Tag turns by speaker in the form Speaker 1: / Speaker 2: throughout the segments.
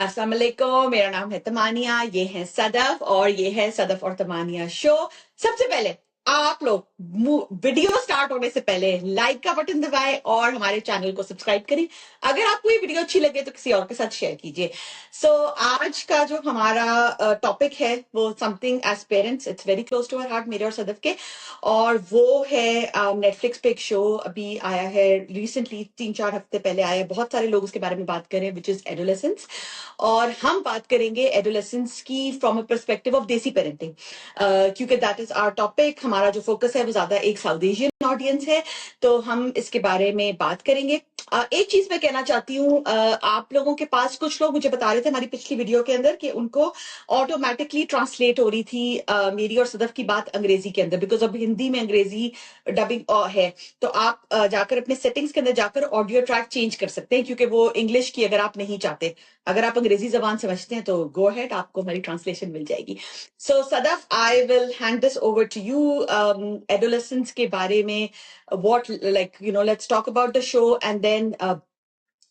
Speaker 1: अस्सलाम वालेकुम, मेरा नाम है तमानिया, ये है सदफ और ये है सदफ और तमानिया शो। सबसे पहले आप लोग वीडियो स्टार्ट होने से पहले लाइक का बटन दबाएं और हमारे चैनल को सब्सक्राइब करें। अगर आपको ये वीडियो अच्छी लगे तो किसी और के साथ शेयर कीजिए। आज का जो हमारा टॉपिक है वो something as parents, it's very close to our heart, मेरे और सदफ के। और वो है नेटफ्लिक्स पे एक शो अभी आया है रिसेंटली, 3-4 हफ्ते पहले आया है। बहुत सारे लोग उसके बारे में बात कर रहे हैं, विच इज एडोलेसेंस। और हम बात करेंगे एडोलेसेंस की फ्रॉम अ पर्सपेक्टिव ऑफ देसी पेरेंटिंग, क्योंकि दैट इज आवर टॉपिक। हमारा जो फोकस है वो ज्यादा एक साउथ एशियन ऑडियंस है, तो हम इसके बारे में बात करेंगे। एक चीज मैं कहना चाहती हूँ, आप लोगों के पास कुछ लोग मुझे बता रहे थे हमारी पिछली वीडियो के अंदर कि उनको ऑटोमेटिकली ट्रांसलेट हो रही थी मेरी और सदफ की बात अंग्रेजी के अंदर, बिकॉज अब हिंदी में अंग्रेजी डबिंग है। तो आप जाकर अपने सेटिंग्स के अंदर जाकर ऑडियो ट्रैक चेंज कर सकते हैं, क्योंकि वो इंग्लिश की अगर आप नहीं चाहते, अगर आप अंग्रेजी जबान समझते हैं तो गो अहेड, आपको हमारी ट्रांसलेशन मिल जाएगी। So Sadaf, I will hand this over to you. Adolescence के बारे में what, like, let's talk about the show, and then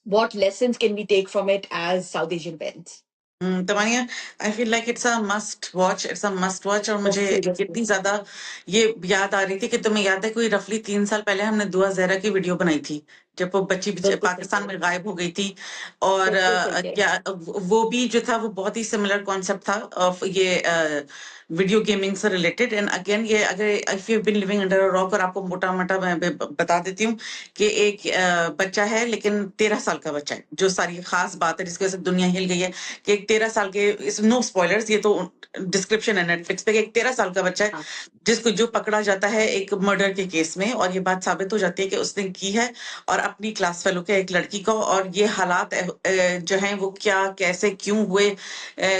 Speaker 1: what lessons can we take from it as South Asian parents.
Speaker 2: Tamania, I feel like it's a must watch, it's a must watch. और मुझे
Speaker 1: seriously.
Speaker 2: कितनी ज्यादा ये याद आ रही थी कि तुम्हें याद है कोई रफली 3 साल पहले हमने दुआ जहरा की वीडियो बनाई थी, जब वो बच्ची
Speaker 1: बिल्कुल सही
Speaker 2: पाकिस्तान
Speaker 1: कह
Speaker 2: में
Speaker 1: रहे
Speaker 2: गायब हो गई थी। और
Speaker 1: बिल्कुल सही कह रहे
Speaker 2: क्या वो भी जो था वो बहुत ही सिमिलर कॉन्सेप्ट था ऑफ ये वीडियो गेमिंग से रिलेटेड। एंड अगेन ये अगर if you been living under a rock, और आपको मोटा मोटा मैं बता देती हूँ कि एक बच्चा है, लेकिन 13 साल का बच्चा है। जो सारी खास बात है जिसकी वजह से दुनिया हिल गई है कि एक 13 साल के, इस नो स्पॉयलर्स, ये तो डिस्क्रिप्शन है नेटफ्लिक्स पे, कि एक 13 साल का बच्चा है
Speaker 1: हाँ,
Speaker 2: जिसको जो पकड़ा जाता है एक मर्डर के केस में, और ये बात साबित हो जाती है कि उसने की है और अपनी क्लास फेलो के एक लड़की को। और ये हालात जो हैं वो क्या, कैसे, क्यों हुए,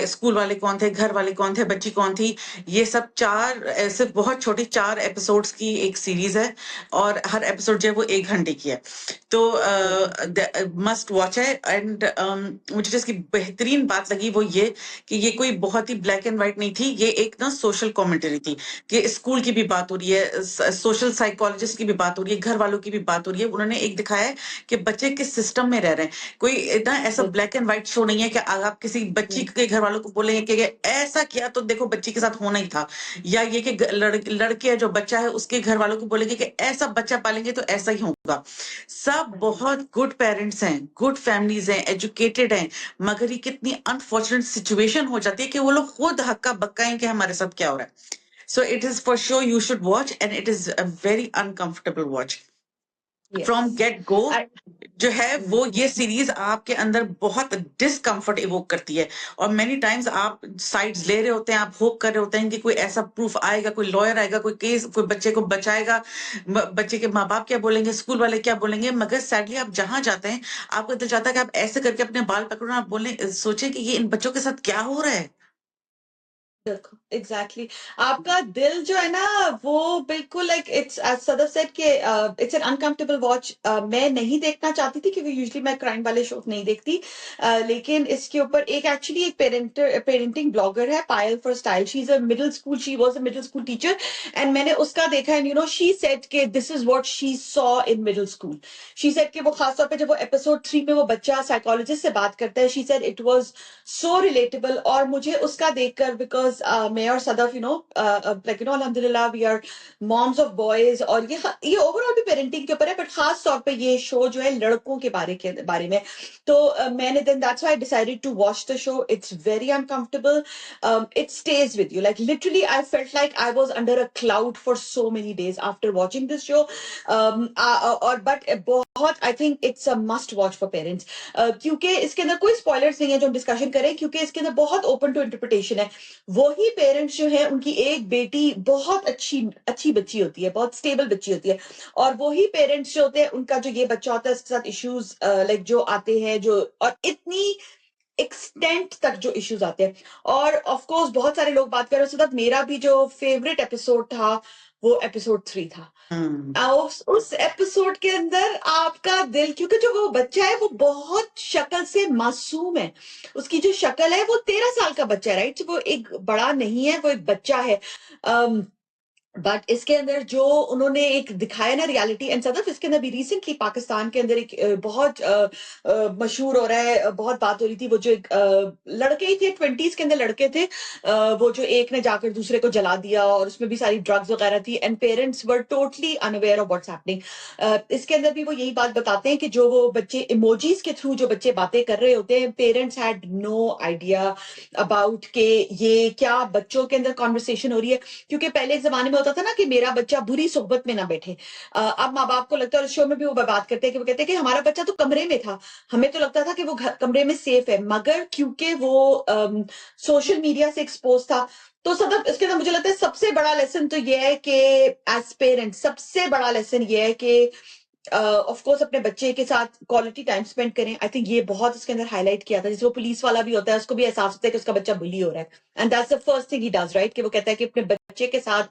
Speaker 2: स्कूल वाले कौन थे, घर वाले कौन थे, बच्ची कौन थी, ये सब सिर्फ बहुत छोटी 4 एपिसोड्स की एक सीरीज है, और हर एपिसोड जो है वो 1 घंटे की है। तो मस्ट वॉच है। एंड मुझे जिसकी बेहतरीन बात लगी वो ये कि ये कोई बहुत ही ब्लैक एंड व्हाइट नहीं थी, ये एक ना सोशल कमेंटरी थी कि स्कूल की भी बात हो रही है, सोशल साइकोलॉजिस्ट की भी बात हो रही है, घर वालों की भी बात हो रही है। उन्होंने एक दिखाया है कि बच्चे किस सिस्टम में रह रहे हैं। कोई इतना ऐसा ब्लैक एंड व्हाइट शो नहीं है कि आप किसी बच्ची के घर वालों को बोलेंगे कि ऐसा किया तो देखो बच्ची के साथ होना ही था, या ये कि लड़के जो बच्चा है उसके घर वालों को बोलेंगे कि ऐसा बच्चा पालेंगे तो ऐसा ही होगा। सब बहुत गुड पेरेंट्स हैं, गुड फैमिलीज हैं, एजुकेटेड हैं, मगर ये कितनी अनफॉर्चुनेट सिचुएशन हो जाती है कि वो लोग खुद हक्का बक्का हैं कि हमारे साथ क्या हो रहा है। So it is for sure you should watch, and it is a very uncomfortable watch from
Speaker 1: yes.
Speaker 2: Get go.
Speaker 1: I,
Speaker 2: जो है वो ये सीरीज आपके अंदर बहुत डिस्कंफर्ट इवोक करती है, और मेनी टाइम्स आप साइड्स ले रहे होते हैं, आप होप कर रहे होते हैं कि कोई ऐसा प्रूफ आएगा, कोई लॉयर आएगा, कोई केस, कोई बच्चे को बचाएगा, बच्चे के माँ बाप क्या बोलेंगे, स्कूल वाले क्या बोलेंगे। मगर सैडली आप जहां जाते हैं आपको दिल चाहता है कि आप ऐसे करके अपने बाल पकड़ो, आप बोले, सोचें कि ये इन बच्चों के साथ क्या हो रहा है।
Speaker 1: देखो एग्जैक्टली, आपका दिल जो है ना वो बिल्कुल like it's as Sadaf said कि इट्स एन अनकंफर्टेबल वॉच। मैं नहीं देखना चाहती थी क्योंकि यूजुअली मैं क्राइम वाले शो नहीं देखती, लेकिन इसके ऊपर एक एक्चुअली एक पेरेंटिंग ब्लॉगर है, Payal for style. She is a middle school, she was a middle school teacher, and मैंने उसका देखा एंड शी सेड कि this is what she saw in middle school. She said कि वो खासतौर पे जब वो एपिसोड 3 में वो बच्चा साइकोलॉजिस्ट से बात करता है, she said it was so relatable. और मुझे उसका देखकर, बिकॉज मैं और सदफ लाइक अल्हम्दुलिल्लाह we are moms of boys, और ये ओवरऑल भी पेरेंटिंग के ऊपर है, बट खास तौर पे ये शो जो है लड़कों के बारे में। तो मैंने then that's why I decided to watch the show. It's very uncomfortable, it stays with you, like literally I felt like I was under a cloud for so many days after watching this show. और but बहुत, I think it's a must watch for parents, क्योंकि इसके अंदर कोई spoilers नहीं है जो हम डिस्कशन करें, क्योंकि इसके अंदर बहुत ओपन टू इंटरप्रिटेशन है। वही पेरेंट्स जो है उनकी एक बेटी बहुत अच्छी अच्छी बच्ची होती है, बहुत स्टेबल बच्ची होती है, और वही पेरेंट्स जो होते हैं उनका जो ये बच्चा होता है उसके साथ इश्यूज लाइक जो आते हैं, जो और इतनी एक्सटेंट तक जो इश्यूज आते हैं। और ऑफ कोर्स बहुत सारे लोग बात कर रहे हैं, मेरा भी जो फेवरेट एपिसोड था वो एपिसोड 3 था। उस एपिसोड के अंदर आपका दिल, क्योंकि जो वो बच्चा है वो बहुत शक्ल से मासूम है, उसकी जो शक्ल है वो 13 साल का बच्चा है, राइट। वो एक बड़ा नहीं है, वो एक बच्चा है। बट इसके अंदर जो उन्होंने एक दिखाया ना रियलिटी, एंड सदफ इसके अंदर भी रिसेंटली पाकिस्तान के अंदर एक बहुत मशहूर हो रहा है, बहुत बात हो रही थी, वो जो एक लड़के ही थे, 20s के अंदर लड़के थे, वो जो एक ने जाकर दूसरे को जला दिया और उसमें भी सारी ड्रग्स वगैरह थी, and parents were totally unaware of what's happening. इसके अंदर भी वो यही बात बताते हैं कि जो वो बच्चे इमोजीज के थ्रू जो बच्चे बातें कर रहे होते हैं, parents had no idea about के ये क्या बच्चों के अंदर कॉन्वर्सेशन हो रही है। क्योंकि पहले एक जमाने में होता था ना कि मेरा बच्चा बुरी सोहबत में ना बैठे। अब माँ बाप को लगता है, और शो में भी वो बात करते हैं कि वो कहते हैं कि हमारा बच्चा तो कमरे में था, हमें तो लगता था कि वो कमरे में सेफ है, मगर क्योंकि वो सोशल मीडिया से एक्सपोज था। तो सदब इसके अंदर मुझे लगता है सबसे बड़ा लेसन तो ये है कि एज पेरेंट्स सबसे बड़ा लेसन ये है कि ऑफ कोर्स अपने बच्चे के साथ क्वालिटी टाइम स्पेंड करें। आई थिंक ये बहुत इसके अंदर हाईलाइट किया था, जैसे वो पुलिस वाला भी होता है, उसको भी एहसास होता है कि उसका बच्चा बुली हो रहा है, and that's the first thing he does, right, कि वो कहता है कि अपने बच्चे के साथ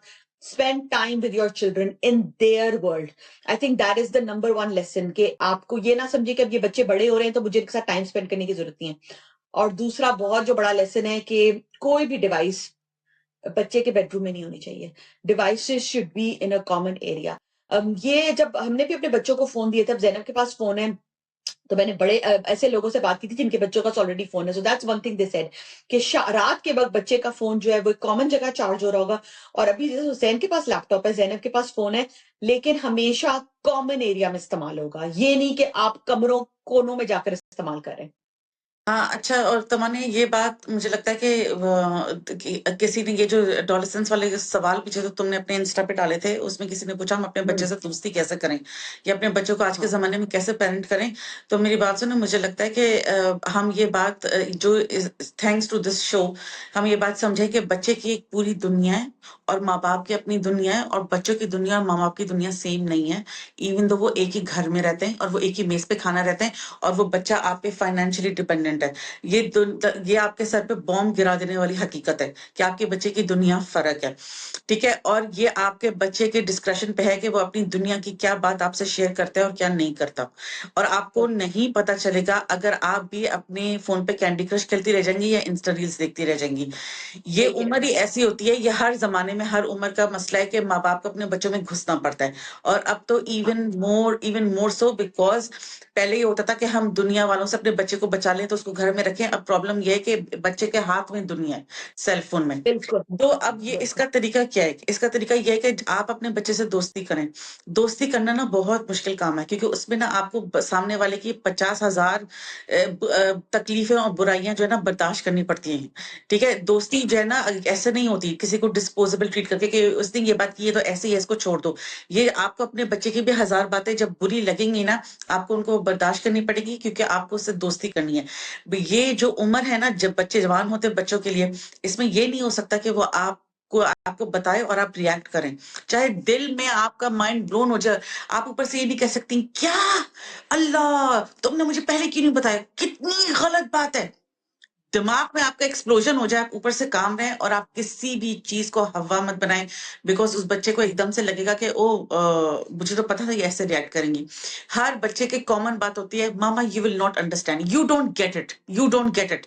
Speaker 1: spend time with your children in their world. I think that is the number one lesson, कि आपको ये ना समझे कि अब ये बच्चे बड़े हो रहे हैं तो मुझे इनके साथ टाइम स्पेंड करने की जरूरत नहीं है। और दूसरा बहुत जो बड़ा लेसन है कि कोई भी डिवाइस बच्चे के बेडरूम में नहीं होनी चाहिए। Devices should be in a common area. ये जब हमने भी अपने बच्चों को फोन दिए थे, अब जैनब के पास फोन है, तो मैंने बड़े ऐसे लोगों से बात की थी जिनके बच्चों का ऑलरेडी फोन है, so that's one thing they said कि रात के वक्त बच्चे का फोन जो है वो कॉमन जगह चार्ज हो रहा होगा। और अभी जैसे हुसैन के पास लैपटॉप है, जैनब के पास फोन है, लेकिन हमेशा कॉमन एरिया में इस्तेमाल होगा, ये नहीं कि आप कमरों कोनों में जाकर इस्तेमाल करें।
Speaker 2: हाँ, अच्छा। और तमन्ना, ये बात मुझे लगता है कि किसी ने ये जो एडोलेसेंस वाले सवाल पूछे तो तुमने अपने इंस्टा पे डाले थे, उसमें किसी ने पूछा हम अपने बच्चे से दोस्ती कैसे करें या अपने बच्चों को आज के
Speaker 1: हाँ
Speaker 2: ज़माने में कैसे पेरेंट करें। तो मेरी बात सुनो, मुझे लगता है कि हम ये बात जो थैंक्स टू दिस शो हम ये बात समझे कि बच्चे की एक पूरी दुनिया है और माँ-बाप की अपनी दुनिया है, और बच्चों की दुनिया और माँ-बाप की दुनिया सेम नहीं है। इवन दो वो एक ही घर में रहते हैं और वो एक ही मेज़ पे खाना रहते हैं और वो बच्चा आप पे फाइनेंशियली डिपेंडेंट है। ये आपके सर पे बॉम्ब गिरा देने वाली हकीकत है कि आपके बच्चे की दुनिया फ़र्क है, ठीक है? और ये आपके बच्चे के डिस्क्रेशन पे है कि वो अपनी दुनिया की क्या बात आपसे शेयर करता है और क्या नहीं करता। और आपको नहीं पता चलेगा अगर आप भी अपने फ़ोन पे कैंडी क्रश खेलती रह जाएँगी या इंस्टा रील्स देखती रह जाएँगी। ये
Speaker 1: सही कह
Speaker 2: उम्र
Speaker 1: रहे
Speaker 2: ही
Speaker 1: हैं।
Speaker 2: ऐसी होती है, ये हर ज़माने में हर उम्र का मसला है कि माँ-बाप को अपने बच्चों में घुसना पड़ता है। और अब तो इवन मोर सो बिकॉज़ पहले ये होता था कि हम दुनिया वालों से अपने बच्चे को बचा लें तो उसको घर में रखें। अब प्रॉब्लम ये है कि बच्चे के हाथ में दुनिया है, सेल फ़ोन में।
Speaker 1: बिल्कुल
Speaker 2: तो अब ये
Speaker 1: बिल्कुल।
Speaker 2: इसका तरीका क्या है? इसका तरीका ये है कि आप अपने बच्चे से दोस्ती करें। दोस्ती करना ना बहुत मुश्किल काम है, क्योंकि उसमें ना आपको सामने वाले की 50,000 तकलीफें और बुराइयां जो है ना बर्दाश्त करनी पड़ती हैं। ठीक है? दोस्ती जो है ना ऐसे नहीं होती किसी को डिस्पोजेबल ट्रीट करके कि उसने ये बात की है तो ऐसे ही है, इसको छोड़ दो। ये आपको अपने बच्चे की भी हजार बातें जब बुरी लगेंगी ना, आपको उनको बर्दाश्त करनी पड़ेगी, क्योंकि आपको उससे दोस्ती करनी है। ये जो उम्र है ना, जब बच्चे जवान होते हैं बच्चों के लिए, इसमें ये नहीं हो सकता कि वो आपको बताए और आप रिएक्ट करें। चाहे दिल में आपका माइंड ब्लोन हो जाए, आप ऊपर से ये नहीं कह सकती, क्या अल्लाह तुमने मुझे पहले क्यों नहीं बताया, कितनी गलत बात है। दिमाग में आपका एक्सप्लोजन हो जाए, आप ऊपर से काम रहें और आप किसी भी चीज को हवा मत बनाएं, बिकॉज उस बच्चे को एकदम से लगेगा कि मुझे तो पता था ये ऐसे रिएक्ट करेंगी। हर बच्चे की कॉमन बात होती है, mama you will not understand, you don't get it, you don't get it.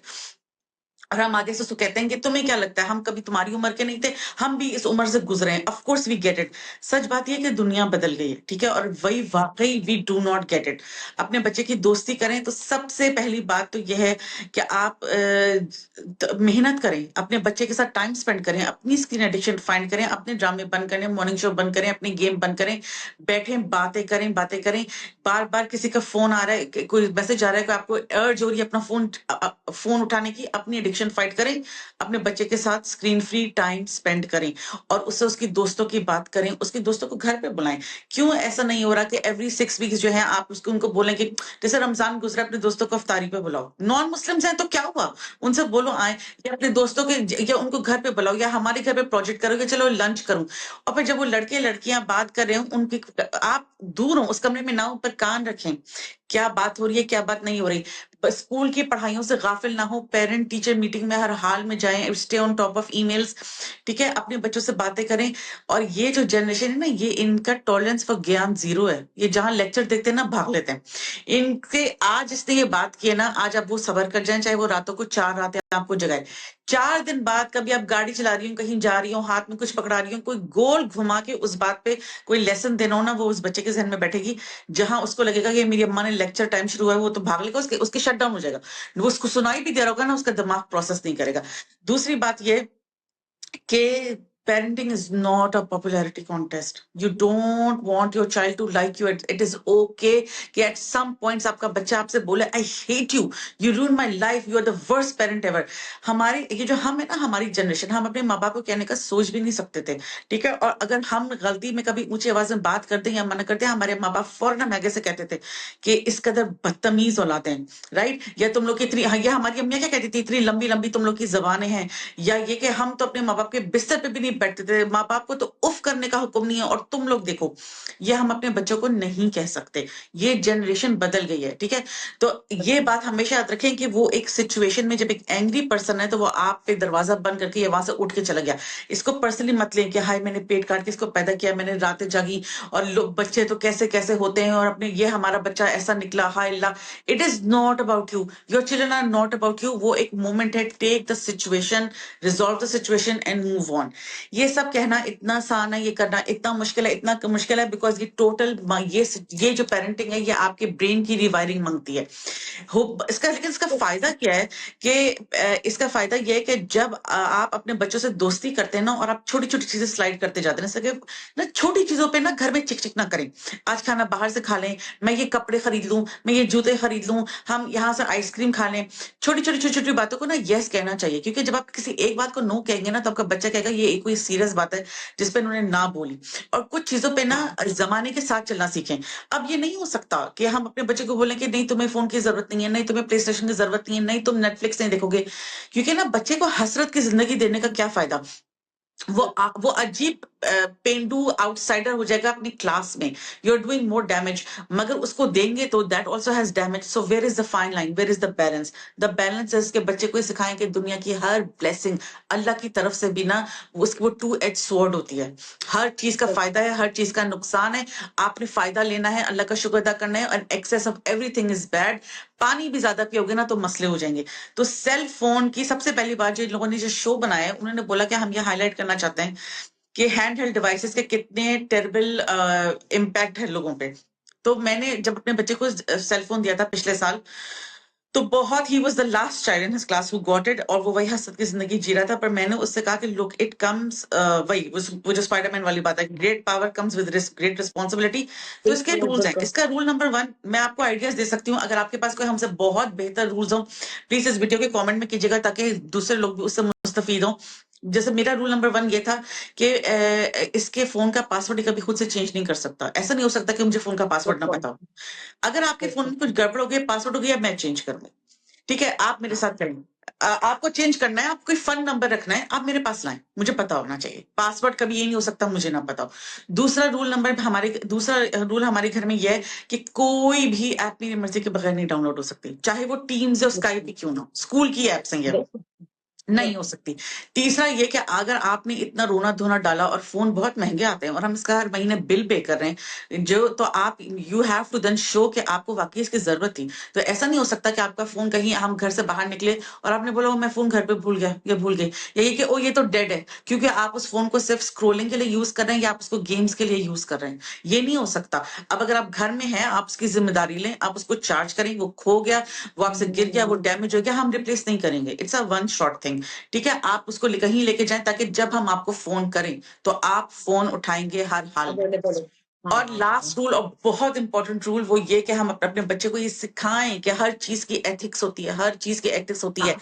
Speaker 2: और हम आगे से उसको कहते हैं कि तुम्हें क्या लगता है हम कभी तुम्हारी उम्र के नहीं थे, हम भी इस उम्र से गुजरे हैं, of course we get it. सच बात यह है कि दुनिया बदल गई है, ठीक है, और वही वाकई we do not get it. अपने बच्चे की दोस्ती करें तो सबसे पहली बात तो यह है कि आप मेहनत करें, अपने बच्चे के साथ टाइम स्पेंड करें, अपनी स्क्रीन एडिक्शन फाइंड करें, अपने ड्रामे बंद करें, मॉर्निंग शो बंद करें, अपने गेम बंद करें, बैठें बातें करें बातें करें। बार बार किसी का फोन आ रहा है, कोई मैसेज आ रहा है, कोई आपको अर्ज हो रही है अपना फोन उठाने की, अपनी एडिक्शन फाइट करें, अपने बच्चे के साथ स्क्रीन फ्री टाइम स्पेंड करें और उससे उसकी दोस्तों की बात करें, उसके दोस्तों को घर पे बुलाएं। क्यों ऐसा नहीं हो रहा कि एवरी 6 वीक्स जो है आप उसको उनको बोलें कि जैसे रमजान गुजरा, अपने दोस्तों को अफ्तारी पे बुलाओ। नॉन मुस्लिम्स हैं तो क्या हुआ, उनसे बोलो आए, या अपने दोस्तों के या उनको घर पे बुलाओ, या हमारे घर पे प्रोजेक्ट करो कि चलो लंच करूं। और फिर जब वो लड़के लड़कियां बात कर रहे हो, उनकी आप दूर हो, उस कमरे में ना हो, पर कान रखें क्या बात हो रही है क्या बात नहीं हो रही। स्कूल की पढ़ाइयों से गाफिल ना हो, पेरेंट टीचर मीटिंग में हर हाल में जाएं, stay on top of emails, ठीक है, अपने बच्चों से बातें करें। और ये जो जनरेशन है ना, ये इनका टॉलरेंस फॉर ज्ञान जीरो है। ये जहां लेक्चर देखते हैं ना, भाग लेते हैं। इनसे आज इसने ये बात की है ना, आज आप वो सबर कर जाएं, चाहे वो रातों को 4 रातें आपको जगाए। 4 दिन बाद कभी आप गाड़ी चला रही हो, कहीं जा रही हो, हाथ में कुछ पकड़ा रही हो, कोई गोल घुमा के उस बात पे कोई लेसन देना हो ना, वो उस बच्चे के जहन में बैठेगी। जहां उसको लगेगा कि मेरी अम्मा ने लेक्चर टाइम शुरू हुआ है, वो तो भाग लेगा, उसके शट डाउन हो जाएगा। वो उसको सुनाई भी दे रहा होगा ना, उसका दिमाग प्रोसेस नहीं करेगा। दूसरी बात ये कि parenting is not a popularity contest. You don't want your child to like you. It is okay कि at some points आपका बच्चा आपसे बोले I hate you, you ruined my life, you are the worst parent ever. हमारी ये जो हम है ना, हमारी जनरेशन, हम अपने माँ बाप को कहने का सोच भी नहीं सकते थे, ठीक है। और अगर हम गलती में कभी ऊंची आवाज में बात करते हैं या मना करते हैं, हमारे माँ बाप फौरन हम आगे से कहते थे कि इस कदर बदतमीज औलाद हैं, राइट। या तुम लोग की इतनी, या हमारी अम्मियाँ क्या कहती थी, इतनी लंबी लंबी तुम लोग की जबानें हैं। या ये कि हम तो अपने माँ बाप के बिस्तर पे भी नहीं बैठते थे, माँ बाप को तो उफ करने का हुक्म नहीं है और तुम लोग देखो। ये हम अपने बच्चों को नहीं कह सकते। ये जनरेशन बदल गई है, ठीक है। तो ये बात हमेशा याद रखें कि वो एक सिचुएशन में जब एक एंग्री पर्सन है तो वो आप पे दरवाजा बंद करके या वहां से उठ के चला गया। इसको पर्सनली मत लें कि हाय मैंने पेट काट के इसको पैदा किया, मैंने रातें जागी और लोग बच्चे तो कैसे कैसे होते हैं और अपने ये हमारा बच्चा ऐसा निकला, हाय Allah. It is not about you, your children are not about you. वो एक मोमेंट है, take the situation, resolve the situation and move on. ये सब कहना इतना आसान है, ये करना इतना मुश्किल है, इतना मुश्किल है बिकॉज ये टोटल ये जो पेरेंटिंग है, ये आपके ब्रेन की रिवायरिंग मांगती है। लेकिन इसका फायदा क्या है कि इसका फायदा ये है कि जब आप अपने बच्चों से दोस्ती करते हैं ना, और आप छोटी छोटी चीजें स्लाइड करते जाते हैं, जैसे ना छोटी चीजों पे ना घर में चिक चिक ना करें। आज खाना बाहर से खा लें, मैं ये कपड़े खरीद लूं, मैं ये जूते खरीद लूं, हम यहाँ से आइसक्रीम खा लें। छोटी छोटी छोटी छोटी बातों को ना यस कहना चाहिए, क्योंकि जब आप किसी एक बात को नो कहेंगे ना, तो आपका बच्चा कहेगा ये कोई सीरियस बात है जिसपे उन्होंने ना बोली। और कुछ चीजों पे ना जमाने के साथ चलना सीखें। अब ये नहीं हो सकता कि हम अपने बच्चे को बोलें कि नहीं तुम्हें फोन की जरूरत नहीं है, नहीं तुम्हें प्ले स्टेशन की जरूरत नहीं है, नहीं तुम नेटफ्लिक्स नहीं देखोगे। क्योंकि ना बच्चे को हसरत की जिंदगी देने का क्या फायदा। वो अजीब पेंडू आउटसाइडर हो जाएगा अपनी क्लास में। You are doing more damage. मगर उसको देंगे तो that also has damage. So where is the fine line, where is the balance. The balance है इसके बच्चे को सिखाएं कि दुनिया की हर ब्लेसिंग अल्लाह की तरफ से भी ना, उसकी वो 2 एज स्वॉर्ड होती है। हर चीज का फायदा है, हर चीज का नुकसान है। आपने फायदा लेना है, अल्लाह का शुक्र अदा करना है, और excess of everything is bad. पानी भी ज्यादा पियोगे ना तो मसले हो जाएंगे। तो सेल फोन की सबसे पहली बार जो इन लोगों ने जो शो बनाया है, उन्होंने बोला कि हम ये हाईलाइट करना चाहते हैं कि हैंड हेल्ड डिवाइसेस के कितने टेरिबल इम्पैक्ट है लोगों पे। तो मैंने जब अपने बच्चे को सेल फोन दिया था पिछले साल, तो बहुत he was the last child in his class who got it, और वो वही हसरत की जिंदगी जी रहा था। पर मैंने उससे कहा कि लुक इट कम्स, वही वो जो स्पाइडरमैन वाली बात है, great power comes with great responsibility. तो इसके रूल्स हैं। इसका रूल नंबर 1 मैं आपको आइडियाज दे सकती हूँ। अगर आपके पास कोई हमसे बहुत बेहतर रूल्स हो, प्लीज इस वीडियो के कॉमेंट में कीजिएगा ताकि दूसरे लोग भी उससे मुस्तफीद हों। जैसे मेरा रूल नंबर 1 ये था कि इसके फोन का पासवर्ड कभी खुद से चेंज नहीं कर सकता। ऐसा नहीं हो सकता कि मुझे फोन का पासवर्ड ना पता हो। अगर आपके फोन में कुछ गड़बड़ हो गई, पासवर्ड हो गया, मैं चेंज करूंगा, ठीक है। आप मेरे साथ करेंगे। आपको चेंज करना है, आपको कोई फन नंबर रखना है, आप मेरे पास लाएं, मुझे पता होना चाहिए। पासवर्ड कभी ये नहीं हो सकता मुझे ना पता हो। दूसरा रूल हमारे घर में यह है कि कोई भी ऐप मेरी मर्जी के बगैर नहीं डाउनलोड हो सकती, चाहे वो टीम्स या स्काइप ही क्यों ना हो। स्कूल की एप्स हैं ये, नहीं हो सकती। तीसरा ये कि अगर आपने इतना रोना धोना डाला, और फोन बहुत महंगे आते हैं और हम इसका हर महीने बिल पे कर रहे हैं जो, तो आप you have to then show कि आपको वाकई इसकी जरूरत थी। तो ऐसा नहीं हो सकता कि आपका फोन कहीं, हम घर से बाहर निकले और आपने बोला मैं फोन घर पे भूल गया या भूल गई, या ये कि ओ ये तो डेड है, क्योंकि आप उस फोन को सिर्फ स्क्रोलिंग के लिए यूज कर रहे हैं या आप उसको गेम्स के लिए यूज कर रहे हैं। ये नहीं हो सकता। अब अगर आप घर में हैं, आप उसकी जिम्मेदारी लें, आप उसको चार्ज करें। वो खो गया, वो आपसे गिर गया, वो डैमेज हो गया, हम रिप्लेस नहीं करेंगे। It's a one shot thing, ठीक है। आप उसको कहीं लेके जाएं ताकि जब हम आपको फोन करें तो आप फोन उठाएंगे हर हाल में। और लास्ट रूल, और बहुत इंपॉर्टेंट रूल, वो ये कि हम अपने बच्चे को ये सिखाएं कि हर चीज की एथिक्स होती है, हर चीज की एथिक्स होती है।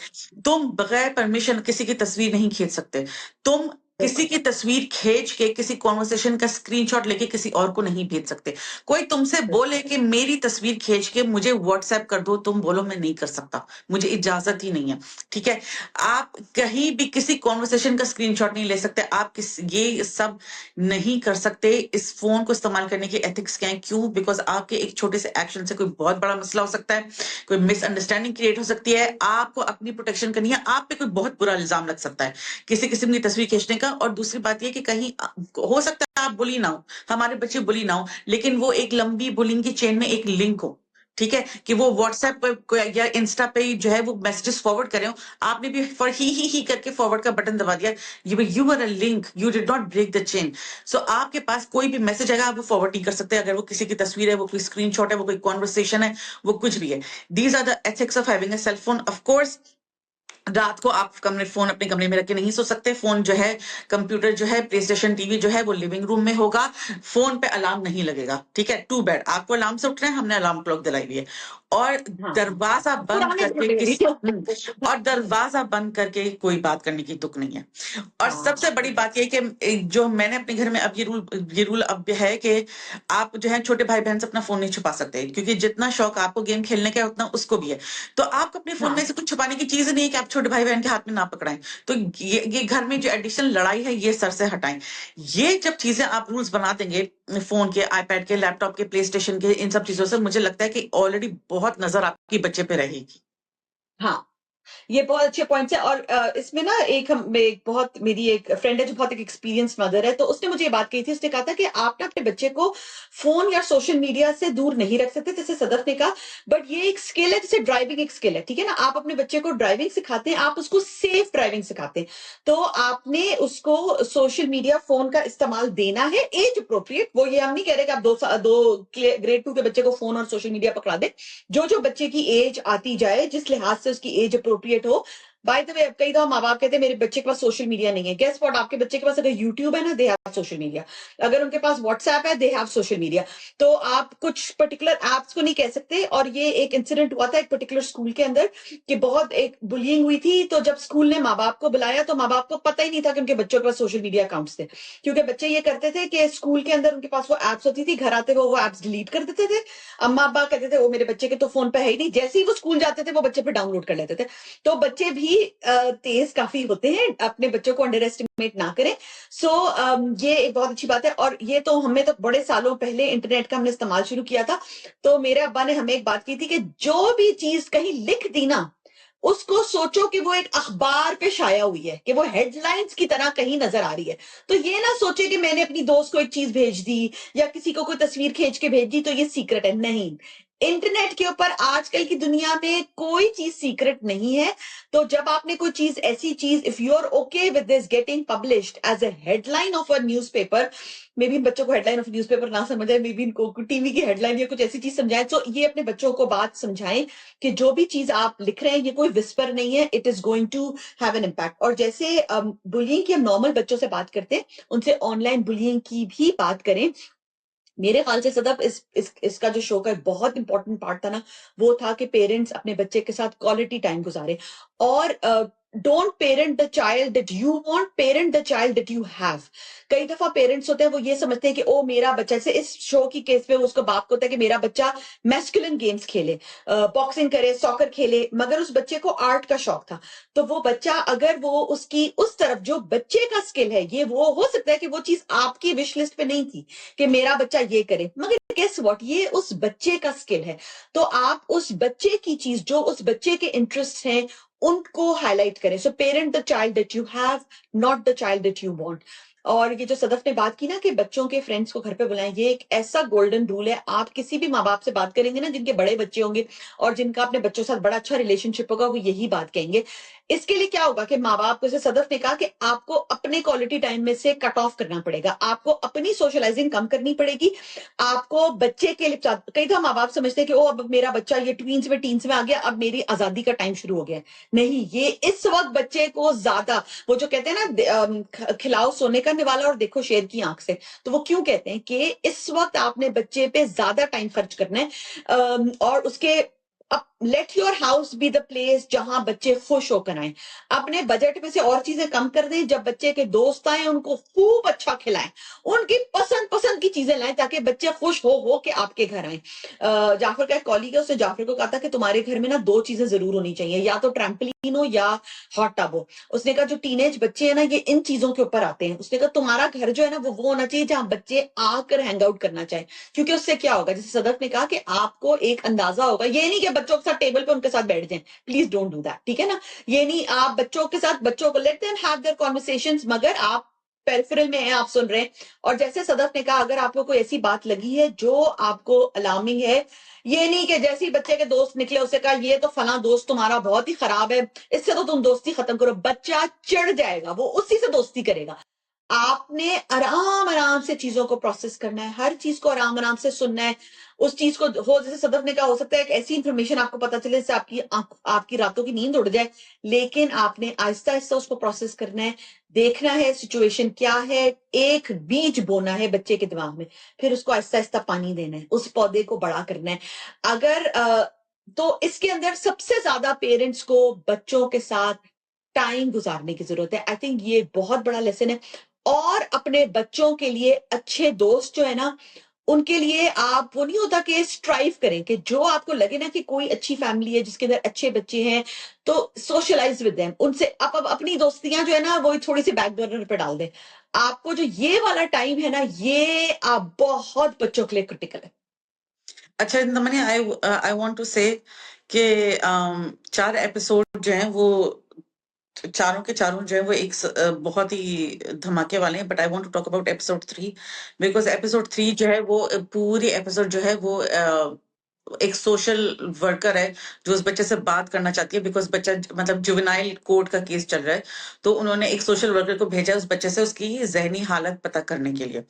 Speaker 2: तुम बगैर परमिशन किसी की तस्वीर नहीं खींच सकते। तुम किसी की तस्वीर खींच के किसी कॉन्वर्सेशन का स्क्रीनशॉट लेके किसी और को नहीं भेज सकते। कोई तुमसे बोले कि मेरी तस्वीर खींच के मुझे व्हाट्सएप कर दो, तुम बोलो मैं नहीं कर सकता, मुझे इजाजत ही नहीं है, ठीक है। आप कहीं भी किसी कॉन्वर्सेशन का स्क्रीनशॉट नहीं ले सकते, आप ये सब नहीं कर सकते। इस फोन को इस्तेमाल करने की एथिक्स क्या है? क्यों? बिकॉज आपके एक छोटे से एक्शन से कोई बहुत बड़ा मसला हो सकता है, कोई मिसअंडरस्टैंडिंग क्रिएट हो सकती है, आपको अपनी प्रोटेक्शन करनी है, आप पे कोई बहुत बुरा इल्जाम लग सकता है किसी किस्म की तस्वीर खींचने का। और दूसरी बात ये कि कहीं हो सकता है आप बुली ना हो, हमारे बच्चे बुली ना हो, लेकिन वो एक लंबी बुलिंग की चेन में एक लिंक हो, ठीक है, कि वो व्हाट्सएप पर या इंस्टा पे जो है वो मैसेजेस फॉरवर्ड कर रहे हो, आपने भी फॉर ही करके फॉरवर्ड का बटन दबा दिया, you are a link, you did not break the chain. So आपके पास कोई भी मैसेज आएगा आप वो फॉरवर्ड नहीं कर सकते, अगर वो किसी की तस्वीर है, वो कोई स्क्रीनशॉट है, वो कोई कॉन्वर्सेशन है, वो कुछ भी है। These are the ethics of having a cell phone. Of course रात को आप फोन अपने कमरे में रख के नहीं सो सकते। फोन जो है, कंप्यूटर जो है, प्ले स्टेशन टीवी जो है वो लिविंग रूम में होगा। फोन पे अलार्म नहीं लगेगा, ठीक है। टू बेड, आपको अलार्म से उठना है, हमने अलार्म क्लॉक दिलाई हुई है। और दरवाजा बंद करके और दरवाजा बंद करके कोई बात करने की तुक नहीं है। और सबसे बड़ी बात यह कि जो मैंने अपने घर में अब ये रूल अब है कि आप जो है छोटे भाई बहन से अपना फोन नहीं छुपा सकते, क्योंकि जितना शौक आपको गेम खेलने का है उतना उसको भी है। तो आपको अपने फोन में से कुछ छुपाने की चीज नहीं है कि आप छोटे भाई बहन के हाथ में ना पकड़ाएं। तो ये घर में जो एडिशनल लड़ाई है ये सर से हटाएं। ये जब चीजें आप रूल्स बना देंगे फोन के, आईपैड के, लैपटॉप के, प्ले स्टेशन के, इन सब चीजों से, मुझे लगता है कि ऑलरेडी बहुत नजर आपकी बच्चे पे रहेगी।
Speaker 1: हाँ, ये बहुत अच्छे पॉइंट्स है। और इसमें ना एक बहुत मेरी एक फ्रेंड है जो बहुत एक एक्सपीरियंस मदर है, तो उसने मुझे ये बात कही थी। उसने कहा था कि आप ना अपने बच्चे को फोन या सोशल मीडिया से दूर नहीं रख सकते, जैसे सदफ ने कहा, बट ये एक स्किल है, जैसे ड्राइविंग एक स्किल है, ठीक है ना। आप अपने बच्चे को ड्राइविंग सिखाते हैं, आप उसको सेफ ड्राइविंग सिखाते हैं, तो आपने उसको सोशल मीडिया, फोन का इस्तेमाल देना है एज अप्रोप्रिएट। वो ये हम नहीं कह रहे कि आप दो ग्रेड 2 के बच्चे को फोन और सोशल मीडिया पकड़ा दे। जो बच्चे की एज आती जाए, जिस लिहाज से उसकी एज अप्रोप्रिएट हो। बाय द वे, अब कई दफा माँ बाप कहते हैं मेरे बच्चे के पास सोशल मीडिया नहीं है। गेस व्हाट, आपके बच्चे के पास अगर यूट्यूब है ना, दे हैव सोशल मीडिया। अगर उनके पास व्हाट्सएप है, दे हैव सोशल मीडिया। तो आप कुछ पर्टिकुलर एप्स को नहीं कह सकते। और ये एक इंसिडेंट हुआ था एक पर्टिकुलर स्कूल के अंदर कि बहुत एक बुलिंग हुई थी। तो जब स्कूल ने माँ बाप को बुलाया तो माँ बाप को पता ही नहीं था कि उनके बच्चों के पास सोशल मीडिया अकाउंट्स थे, क्योंकि बच्चे ये करते थे कि स्कूल के अंदर उनके पास वो एप्स होती थी, घर आते वो एप्स डिलीट कर देते थे। अम्मा अब्बा कहते थे वो मेरे बच्चे के तो फोन पे है ही नहीं, जैसे ही वो स्कूल जाते थे वो बच्चे पे डाउनलोड कर लेते थे। तो बच्चे भी तेज काफी होते हैं, अपने बच्चों को अंडर एस्टिमेट ना करें। सो ये एक बहुत अच्छी बात है। और ये तो हमें तो बड़े सालों पहले इंटरनेट का हमने इस्तेमाल शुरू किया था, तो मेरे अब्बा ने हमें एक बात की थी कि जो भी चीज कहीं लिख दी ना, उसको सोचो कि वो एक अखबार पे शाया हुई है, कि वो हेडलाइंस की तरह कहीं नजर आ रही है। तो ये ना सोचे कि मैंने अपनी दोस्त को एक चीज भेज दी या किसी को कोई तस्वीर खींच के भेज दी तो ये सीक्रेट है। नहीं, इंटरनेट के ऊपर आजकल की दुनिया में कोई चीज सीक्रेट नहीं है। तो जब आपने कोई चीज, ऐसी चीज, if you are okay with this getting published as a headline of a newspaper, maybe बच्चों को हेडलाइन ऑफ न्यूज़पेपर ना समझ आए, मे बी इनको टीवी की हेडलाइन या कुछ ऐसी चीज समझाएं, तो ये अपने बच्चों को बात समझाएं कि जो भी चीज आप लिख रहे हैं ये कोई विस्पर नहीं है, it is going to have an impact. और जैसे बुलिंग की हम नॉर्मल बच्चों से बात करते हैं, उनसे ऑनलाइन बुलिंग की भी बात करें। मेरे ख्याल से सदफ इसका जो शो का बहुत इंपॉर्टेंट पार्ट था ना, वो था कि पेरेंट्स अपने बच्चे के साथ क्वालिटी टाइम गुजारे। और don't parent the child that you want, parent the child that you have. कई दफा पेरेंट्स होते हैं वो ये समझते हैं कि ओ मेरा बच्चा, से इस शो की केस में उसको बाप को होता है कि मेरा बच्चा मैस्कुलिन गेम्स खेले, बॉक्सिंग करे, सॉकर खेले, मगर उस बच्चे को आर्ट का शौक था। तो वो बच्चा, अगर वो उसकी उस तरफ जो बच्चे का स्किल है, ये वो हो सकता है कि वो चीज आपकी विश लिस्ट पे नहीं थी कि मेरा बच्चा ये करे, मगर गेस व्हाट, ये उस बच्चे का स्किल है। तो आप उस बच्चे की चीज, जो उस बच्चे के इंटरेस्ट हैं, उनको हाईलाइट करें। So parent the child that you have, not the child that you want. और ये जो सदफ ने बात की ना कि बच्चों के फ्रेंड्स को घर पे बुलाएं, ये एक ऐसा गोल्डन रूल है। आप किसी भी माँ बाप से बात करेंगे ना जिनके बड़े बच्चे होंगे और जिनका अपने बच्चों के साथ बड़ा अच्छा रिलेशनशिप होगा, वो यही बात कहेंगे। इसके लिए क्या होगा कि माँ बाप को, जैसे सदफ ने कहा, कि आपको अपने क्वालिटी टाइम में से कट ऑफ करना पड़ेगा, आपको अपनी सोशलाइजिंग कम करनी पड़ेगी। आपको बच्चे के लिए, कई तो माँ बाप समझते हैं कि ओ अब मेरा बच्चा ये ट्वींस में टीन्स में आ गया, अब मेरी आजादी का टाइम शुरू हो गया। नहीं, ये इस वक्त बच्चे को ज्यादा, वो जो कहते हैं ना खिलाओ सोने का निवाला और देखो शेर की आंख से, तो वो क्यों कहते हैं कि इस वक्त आपने बच्चे पे ज्यादा टाइम खर्च करना है और उसके let your house be the place जहां बच्चे खुश होकर आए। अपने बजट में से और चीजें कम कर दें, जब बच्चे के दोस्त आए उनको खूब अच्छा खिलाएं, उनकी पसंद पसंद की चीजें लाएं ताकि बच्चे खुश हो के आपके घर आए। जाफर का एक कॉलीग है, उसने जाफर को कहा था कि तुम्हारे घर में ना 2 चीजें जरूर होनी चाहिए, या तो ट्रैम्पलिन हो या हॉट टब हो। उसने कहा जो टीनेज बच्चे हैं ना ये इन चीजों के ऊपर आते हैं। उसने कहा तुम्हारा घर जो है ना वो होना चाहिए जहां बच्चे आकर हैंग आउट करना चाहे, क्योंकि उससे क्या होगा, जैसे सदफ ने कहा कि आपको एक अंदाजा होगा। ये नहीं कि बच्चों के साथ टेबल पे उनके साथ बैठ जाएं, प्लीज डोंट डू दैट, ठीक है ना। ये नहीं, आप बच्चों के साथ, बच्चों को let them have their conversations, मगर आप पेरिफेरल में हैं, आप सुन रहे हैं। और जैसे सदफ ने कहा, अगर आपको कोई ऐसी बात लगी है जो आपको अलार्मिंग है, ये नहीं कि जैसे ही बच्चे के दोस्त निकले उसे कहा ये तो फला दोस्त तुम्हारा बहुत ही खराब है, इससे तो तुम दोस्ती खत्म करो। बच्चा चिढ़ जाएगा, वो उसी से दोस्ती करेगा। आपने आराम आराम से चीजों को प्रोसेस करना है, हर चीज को आराम आराम से सुनना है। उस चीज को हो, जैसे सदफ ने कहा, हो सकता है एक ऐसी इंफॉर्मेशन आपको पता चले जिससे आपकी रातों की नींद उड़ जाए, लेकिन आपने आहिस्ता आहिस्ता उसको प्रोसेस करना है। देखना है सिचुएशन क्या है, एक बीज बोना है बच्चे के दिमाग में, फिर उसको आहिस्ता आहिस्ता पानी देना है, उस पौधे को बड़ा करना है। अगर तो इसके अंदर सबसे ज्यादा पेरेंट्स को बच्चों के साथ टाइम गुजारने की जरूरत है। आई थिंक ये बहुत बड़ा लेसन है। और अपने बच्चों के लिए अच्छे दोस्त जो है ना, उनके लिए आप, वो नहीं होता कि स्ट्राइव करें, कि जो आपको लगे ना कि कोई अच्छी फैमिली है जिसके अंदर अच्छे बच्चे हैं, तो सोशलाइज विद देम, उनसे आप अब अपनी दोस्तियां जो है ना वो थोड़ी सी बैक बर्नर पे डाल दें। आपको जो ये वाला टाइम है ना, ये आप बहुत बच्चों के लिए क्रिटिकल है।
Speaker 2: अच्छा नमनी, आई वांट टू से कि 4 एपिसोड जो हैं वो चारों के चारों जो है वो बहुत ही धमाके वाले हैं, but I want to talk about episode 3 because episode 3 जो है वो पूरी एपिसोड जो है वो एक सोशल वर्कर है जो उस बच्चे से बात करना चाहती है, बिकॉज बच्चा मतलब जुवेनाइल कोर्ट का केस चल रहा है, तो उन्होंने एक सोशल वर्कर को भेजा उस बच्चे से उसकी जहनी हालत पता करने के लिए,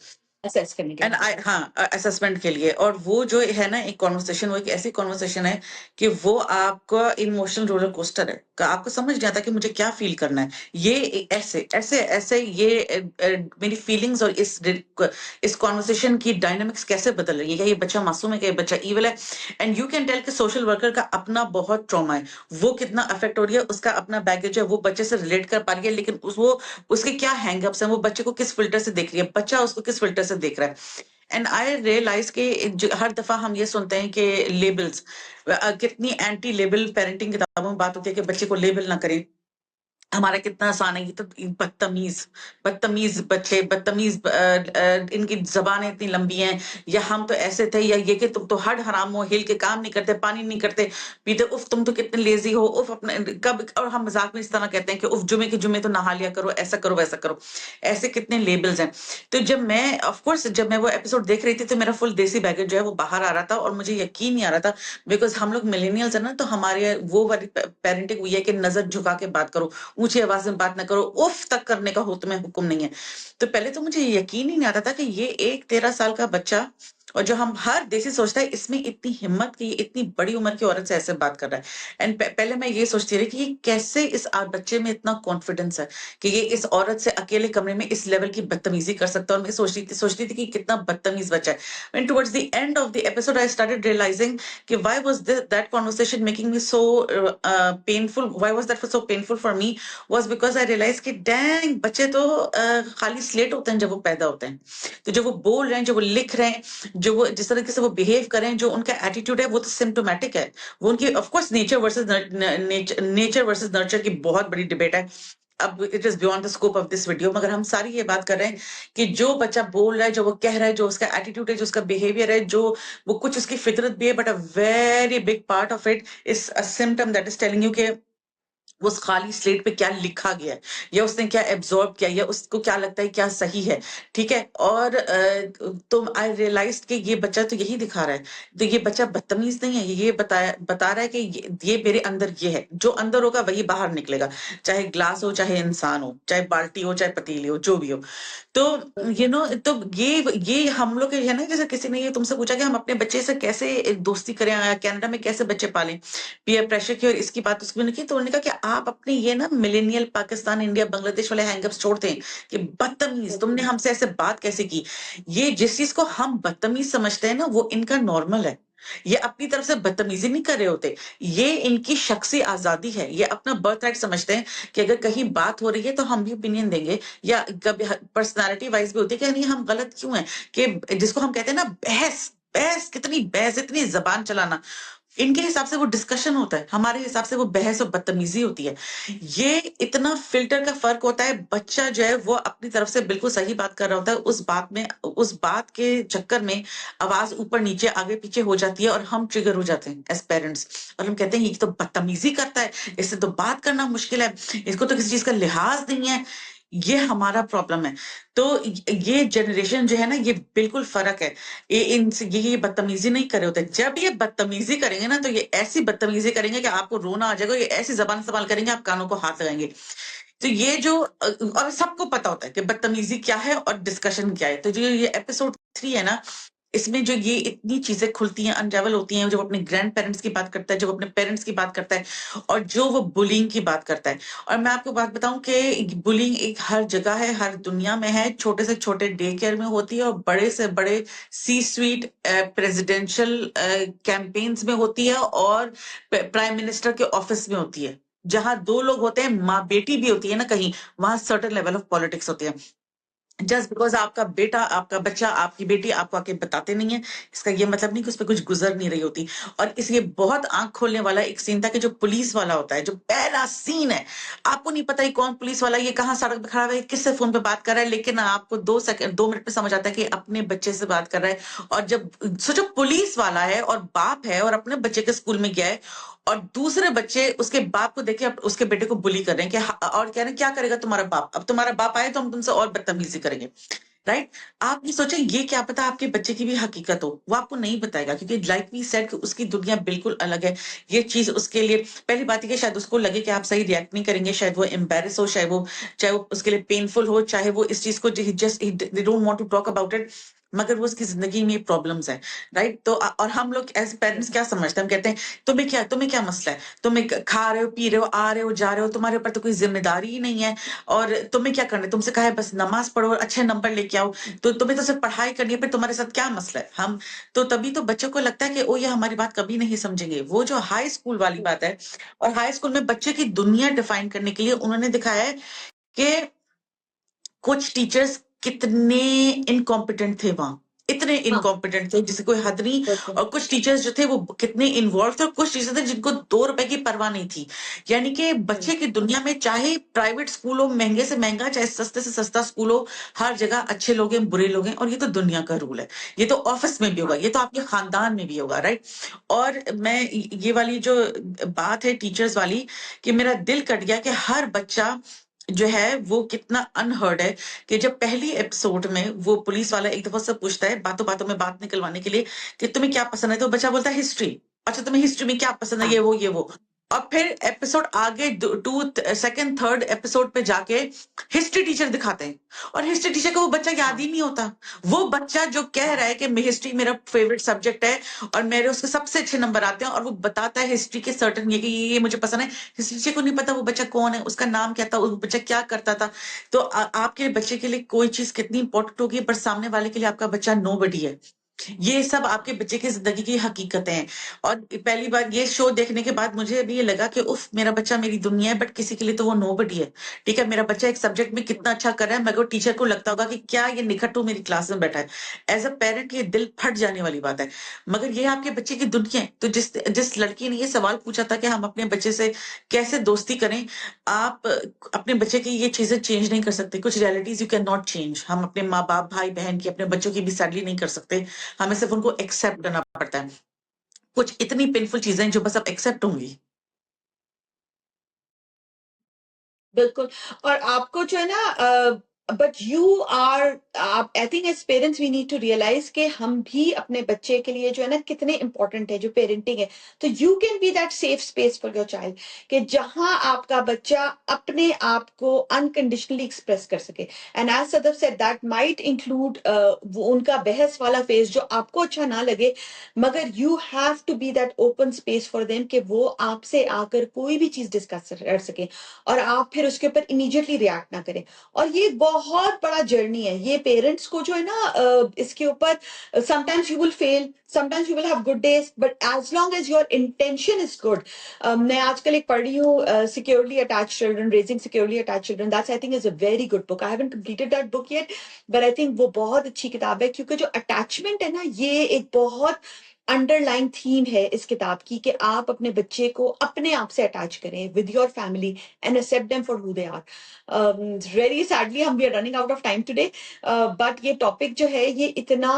Speaker 1: असेस करने के
Speaker 2: एंड
Speaker 1: लिए।
Speaker 2: आई हाँ असेसमेंट के लिए। और वो जो है ना एक कॉन्वर्सेशन, वो एक ऐसी कॉन्वर्सेशन है कि वो आपका इमोशनल रोलर कोस्टर है, आपको समझ नहीं आता कि मुझे क्या फील करना है। ये ऐसे ऐसे ऐसे ये मेरी फीलिंग्स और इस कॉन्वर्सेशन की डायनामिक्स कैसे बदल रही है, क्या ये बच्चा मासूम है, क्या ये बच्चा ईवल है। एंड यू कैन टेल कि सोशल वर्कर का अपना बहुत ट्रॉमा है, वो कितना अफेक्ट हो रही है, उसका अपना बैगेज है, वो बच्चे से रिलेट कर पा रही है, लेकिन वो उसके क्या हैंगअप्स हैं, वो बच्चे को किस फिल्टर से देख रही है, बच्चा उसको किस फिल्टर से देख रहा है। एंड आई रियलाइज कि हर दफा हम ये सुनते हैं कि लेबल्स, कितनी एंटी लेबल पेरेंटिंग किताबों में बात होती है कि बच्चे को लेबल ना करें। हमारा कितना आसान है, ये तो बदतमीज बदतमीज बच्चे, बदतमीज इनकी जबानें इतनी लंबी हैं, या हम तो ऐसे थे, या ये कि तुम तो हड हराम हो, हिल के काम नहीं करते, पानी नहीं करते पीते, उफ तुम तो कितने लेजी हो, उफ अपने कब। और हम मजाक में इस तरह कहते हैं कि उफ जुमे के जुमे तो नहा लिया करो, ऐसा करो वैसा करो। ऐसे कितने लेबल्स हैं। तो जब मैं ऑफकोर्स जब मैं वो एपिसोड देख रही थी तो मेरा फुल देसी बैगेज जो है वो बाहर आ रहा था, और मुझे यकीन नहीं आ रहा था, बिकॉज हम लोग मिलेनियल्स है ना, तो हमारे वो वाली पेरेंटिंग हुई है कि नजर झुका के बात करो, ऊंची आवाज में बात ना करो, उफ तक करने का हो तुम्हें हुक्म नहीं है। तो पहले तो मुझे यकीन ही नहीं आता था कि ये एक 13 साल का बच्चा, और जो हम हर देसी सोचता है इसमें इतनी हिम्मत की इतनी बड़ी उम्र की औरत से ऐसे बात कर रहा है। एंड पहले मैं ये सोचती रही कि ये कैसे इस बच्चे में इतना कॉन्फिडेंस है कि ये इस औरत से अकेले कमरे में इस लेवल की बदतमीजी कर सकता है। और मैं सोचती थी कि कितना बदतमीज बच्चा है। When towards the end of the episode I started realizing कि why was that conversation making me so painful, why was that so painful for me, was because I realized कि डैंग बच्चे तो खाली स्लेट होते हैं जब वो पैदा होते हैं। तो जो वो बोल रहे हैं, जो वो लिख रहे हैं, जो वो जिस तरीके से वो बिहेव कर रहे हैं, जो उनका एटीट्यूड है, वो तो सिम्टोमेटिक है। वो उनकी ऑफकोर्स नेचर वर्सेस नर्चर की बहुत बड़ी डिबेट है। अब it is beyond the scope of this video, मगर हम सारी ये बात कर रहे हैं कि जो बच्चा बोल रहा है, जो वो कह रहा है, जो उसका एटीट्यूड है, जो उसका बिहेवियर है, जो वो कुछ उसकी फितरत भी है, but a very big part of it is a symptom that is telling you के उस खाली स्लेट पे क्या लिखा गया है, या उसने क्या एब्जॉर्ब किया, या उसको क्या लगता है क्या सही है। ठीक है। और तो आई रियलाइज कि ये बच्चा तो यही दिखा रहा है। तो ये बच्चा बदतमीज नहीं है, ये बता रहा है कि ये मेरे अंदर ये है, जो अंदर होगा वही बाहर निकलेगा, चाहे ग्लास हो, चाहे इंसान हो, चाहे बाल्टी हो, चाहे पतीली हो, जो भी हो। तो तो ये हम लोग के है ना, जैसे किसी ने ये तुमसे पूछा कि हम अपने बच्चे से कैसे दोस्ती करें, कनाडा में कैसे बच्चे पालें, पीयर प्रेशर की और इसकी बात उसकी मैंने की, तो उन्होंने कहा कि आप अपने ये ना मिलेनियल पाकिस्तान इंडिया बांग्लादेश वाले हैंगअप्स छोड़ते हैं कि बदतमीज तुमने हमसे ऐसे बात कैसे की। ये जिस चीज को हम बदतमीज समझते हैं ना, वो इनका नॉर्मल है। ये अपनी तरफ से बदतमीजी नहीं कर रहे होते, ये इनकी शख्सी आजादी है, ये अपना बर्थ राइट समझते हैं कि अगर कहीं बात हो रही है तो हम भी ओपिनियन देंगे, या कभी पर्सनालिटी वाइज भी होती है कि नहीं हम गलत क्यों हैं, कि जिसको हम कहते हैं ना बहस, बहस कितनी बहस, इतनी जबान चलाना, इनके हिसाब से वो डिस्कशन होता है, हमारे हिसाब से वो बहस और बदतमीजी होती है। ये इतना फिल्टर का फर्क होता है, बच्चा जो है वो अपनी तरफ से बिल्कुल सही बात कर रहा होता है, उस बात के चक्कर में आवाज ऊपर नीचे आगे पीछे हो जाती है और हम ट्रिगर हो जाते हैं एज पेरेंट्स, और हम कहते हैं ये तो बदतमीजी करता है, इससे तो बात करना मुश्किल है, इसको तो किसी चीज का लिहाज नहीं है। ये हमारा प्रॉब्लम है। तो ये जनरेशन जो है ना, ये बिल्कुल फर्क है। ये बदतमीजी नहीं कर रहे होते, जब ये बदतमीजी करेंगे ना तो ये ऐसी बदतमीजी करेंगे कि आपको रोना आ जाएगा, ये ऐसी जबान इस्तेमाल करेंगे आप कानों को हाथ लगाएंगे। तो ये जो और सबको पता होता है कि बदतमीजी क्या है और डिस्कशन क्या है। तो जो ये एपिसोड 3 है ना, इसमें जो ये इतनी चीजें खुलती हैं, अनरावल होती हैं, जब अपने ग्रैंड पेरेंट्स की बात करता है, जब अपने पेरेंट्स की बात करता है, और जो वो बुलिंग की बात करता है। और मैं आपको बात बताऊं कि बुलिंग एक हर जगह है, हर दुनिया में है, छोटे से छोटे डे केयर में होती है और बड़े से बड़े सी स्वीट प्रेसिडेंशियल कैंपेन्स में होती है, और प्राइम मिनिस्टर के ऑफिस में होती है। जहां दो लोग होते हैं, माँ बेटी भी होती है ना कहीं, वहां सर्टेन लेवल ऑफ पॉलिटिक्स होती है। जस्ट बिकॉज आपका बेटा, आपका बच्चा, आपकी बेटी आपको आके बताते नहीं है, इसका ये मतलब नहीं कि उस पर कुछ गुजर नहीं रही होती। और इसलिए बहुत आंख खोलने वाला एक सीन था कि जो पुलिस वाला होता है, जो पहला सीन है, आपको नहीं पता ये कौन पुलिस वाला है, ये कहाँ सड़क पे खड़ा है, किससे फोन पे बात कर रहा है, लेकिन आपको 2 मिनट में समझ आता है कि अपने बच्चे से बात कर रहा है। और जब सोचो पुलिस वाला है और बाप है और अपने बच्चे के स्कूल में गया है, और दूसरे बच्चे उसके बाप को देखे उसके बेटे को बुली कर रहे हैं कि और कह रहे हैं क्या करेगा तुम्हारा बाप, अब तुम्हारा बाप आए तो हम तुमसे और बदतमीजी करेंगे। राइट? आप ये सोचें, ये क्या पता आपके बच्चे की भी हकीकत हो, वो आपको नहीं बताएगा, क्योंकि लाइक वी सेड कि उसकी दुनिया बिल्कुल अलग है। ये चीज उसके लिए पहली बात है कि शायद उसको लगे कि आप सही रिएक्ट नहीं करेंगे, शायद वो एम्बेरस हो, चाहे वो उसके लिए पेनफुल हो, चाहे वो इस चीज को just they don't want to talk about it, मगर वो उसकी जिंदगी में प्रॉब्लम्स है। राइट? तो और हम लोग एज पेरेंट्स क्या समझते हैं, हम कहते हैं तुम्हें क्या मसला है, तुम्हें खा रहे हो, पी रहे हो, आ रहे हो, जा रहे हो, तुम्हारे ऊपर तो कोई जिम्मेदारी ही नहीं है, और तुम्हें क्या करना है, तुमसे कहा है बस नमाज पढ़ो और अच्छे नंबर लेके आओ, तो तुम्हें तो सिर्फ पढ़ाई करनी है, फिर तुम्हारे साथ क्या मसला है। हम तो तभी तो बच्चों को लगता है कि ओ ये हमारी बात कभी नहीं समझेंगे। वो जो हाई स्कूल वाली बात है, और हाई स्कूल में बच्चे की दुनिया डिफाइन करने के लिए उन्होंने दिखाया है कि कुछ टीचर्स कितने इनकॉम्पिटेंट थे वहां, इतने
Speaker 1: हाँ
Speaker 2: इनकॉम्पिटेंट थे जिसे कोई हद नहीं।
Speaker 1: बिल्कुल।
Speaker 2: और कुछ टीचर्स जो थे वो कितने इन्वॉल्व थे, और कुछ टीचर्स थे जिनको 2 रुपए की परवाह नहीं थी। यानी कि बच्चे की दुनिया में चाहे प्राइवेट स्कूल हो, महंगे से महंगा, चाहे सस्ते से सस्ता स्कूल हो, हर जगह अच्छे लोग हैं, बुरे लोग हैं, और ये तो दुनिया का रूल है। ये तो ऑफिस में भी होगा, ये तो आपके खानदान में भी होगा। राइट? और मैं ये वाली जो बात है टीचर्स वाली, कि मेरा दिल कट गया कि हर बच्चा जो है वो कितना अनहर्ड है, कि जब पहली एपिसोड में वो पुलिस वाला एक दफा से पूछता है बातों बातों में बात निकलवाने के लिए कि तुम्हें क्या पसंद है, तो बच्चा बोलता है हिस्ट्री। अच्छा तुम्हें हिस्ट्री में क्या पसंद है,
Speaker 1: हाँ
Speaker 2: ये वो। और फिर एपिसोड आगे सेकंड थर्ड एपिसोड पे जाके हिस्ट्री टीचर दिखाते हैं, और हिस्ट्री टीचर को वो बच्चा याद ही नहीं होता। वो बच्चा जो कह रहा है कि हिस्ट्री मेरा फेवरेट सब्जेक्ट है और मेरे उसके सबसे अच्छे नंबर आते हैं, और वो बताता है हिस्ट्री के सर्टन ये कि ये मुझे पसंद है, हिस्ट्री टीचर को नहीं पता वो बच्चा कौन है, उसका नाम क्या था, वो बच्चा क्या करता था। तो आपके बच्चे के लिए कोई चीज कितनी इंपॉर्टेंट होगी, पर सामने वाले के लिए आपका बच्चा नोबडी है। ये सब आपके बच्चे की जिंदगी की हकीकतें हैं। और पहली बार ये शो देखने के बाद मुझे भी ये लगा कि उफ मेरा बच्चा मेरी दुनिया है, बट किसी के लिए तो वो नोबडी है। ठीक है, मेरा बच्चा एक सब्जेक्ट में कितना अच्छा कर रहा है, मगर टीचर को लगता होगा कि क्या ये निखट्टू मेरी क्लास में बैठा है। एज अ पेरेंट ये दिल फट जाने वाली बात है, मगर ये आपके बच्चे की दुनिया है। तो जिस जिस लड़की ने ये सवाल पूछा था कि हम अपने बच्चे से कैसे दोस्ती करें, आप अपने बच्चे की ये चीजें चेंज नहीं कर सकते। कुछ realities you can not change. हम अपने माँ बाप, भाई बहन की, अपने बच्चों की भी सैडली नहीं कर सकते। हमें सिर्फ उनको एक्सेप्ट करना पड़ता है। कुछ इतनी पेनफुल चीजें जो बस अब एक्सेप्ट होंगी।
Speaker 1: बिल्कुल। और आपको जो है ना बट यू आर आप I think as parents we need to realise कि हम भी अपने बच्चे के लिए जो है ना कितने इंपॉर्टेंट है जो पेरेंटिंग है। तो you can be that safe space for your child कि जहां आपका बच्चा अपने आप को अनकंडीशनली एक्सप्रेस कर सके। एंड एज सदर सेड दैट माइट इंक्लूड वो उनका बहस वाला फेज जो आपको अच्छा ना लगे, मगर you have to be that open space for them कि वो आपसे आकर कोई भी चीज डिस्कस कर सके और आप फिर उसके ऊपर इमीडिएटली रिएक्ट ना करें। और ये एक बहुत बहुत बड़ा जर्नी है ये पेरेंट्स को जो है ना इसके ऊपर sometimes you will fail, sometimes you will have good days, but as long as your intention is good. मैं आजकल एक पढ़ रही हूँ securely attached children, raising securely attached children. That's I think is a very good book. I haven't completed that book yet, but I think वो बहुत अच्छी किताब है, क्योंकि जो अटैचमेंट है ना ये एक बहुत अंडरलाइन थीम है इस किताब की, कि आप अपने बच्चे को अपने आप से अटैच करें with your family and accept them for who they are. Very sadly हम we are running out of time today, but ये टॉपिक जो है ये इतना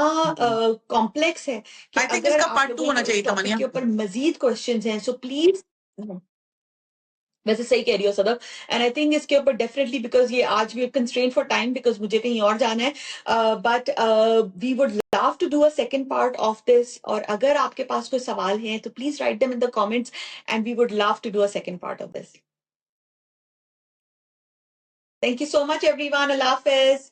Speaker 1: कॉम्प्लेक्स है कि
Speaker 2: आई थिंक
Speaker 1: अगर
Speaker 2: इसका
Speaker 1: आप
Speaker 2: पार्ट 2
Speaker 1: लोगों
Speaker 2: होना
Speaker 1: को
Speaker 2: चाहिए
Speaker 1: इस
Speaker 2: था
Speaker 1: टॉपिक
Speaker 2: मनिया.
Speaker 1: के ऊपर मजीद क्वेश्चंस हैं, सो प्लीज. वैसे सही कह रही हो सदब, एंड आई थिंक इसके ऊपर डेफिनेटली, बिकॉज ये आज we are constraint for time, because मुझे कहीं और जाना है, but we would love to do a second part of this. और अगर आपके पास कोई सवाल हैं तो please write them in the comments, and we would love to do a second part of this. Thank you so much everyone. अल्लाह हाफिज.